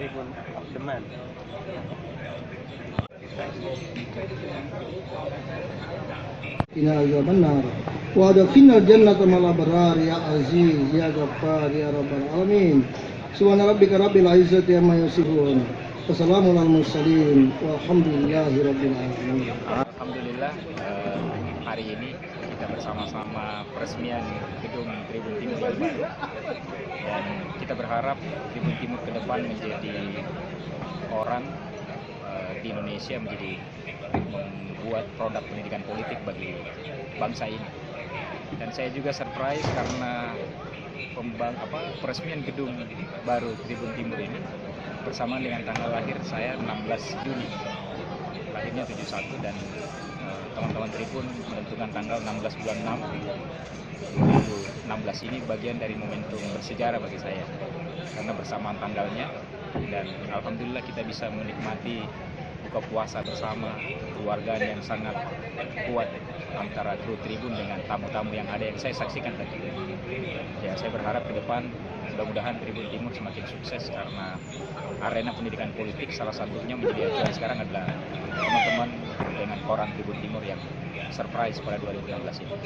Tribun of the Man. Inna ya benar. Wa adkhilna jannata ma'al abrar ya aziz ya ghaffar ya rabbal alamin. Subhana rabbika rabbil izzati amma yasifun. Wassalamun alal mursalin walhamdulillahi rabbil alamin. Alhamdulillah hari ini kita bersama-sama peresmian gedung Tribun Timur yang baru, dan kita berharap Tribun Timur ke depan menjadi orang di Indonesia, menjadi membuat produk pendidikan politik bagi bangsa ini. Dan saya juga surprise karena peresmian gedung baru Tribun Timur ini bersamaan dengan tanggal lahir saya 16 Juni. Lahirnya 71 dan teman-teman Tribun menentukan tanggal 16 bulan 6 2016 ini bagian dari momentum bersejarah bagi saya karena bersamaan tanggalnya, dan alhamdulillah kita bisa menikmati buka puasa bersama keluarga yang sangat kuat antara kru Tribun dengan tamu-tamu yang ada yang saya saksikan tadi. Ya, saya berharap ke depan mudah-mudahan Tribun Timur semakin sukses karena arena pendidikan politik salah satunya menjadi acuan sekarang adalah teman-teman dengan koran Tribun Timur yang surprise pada 2016 ini.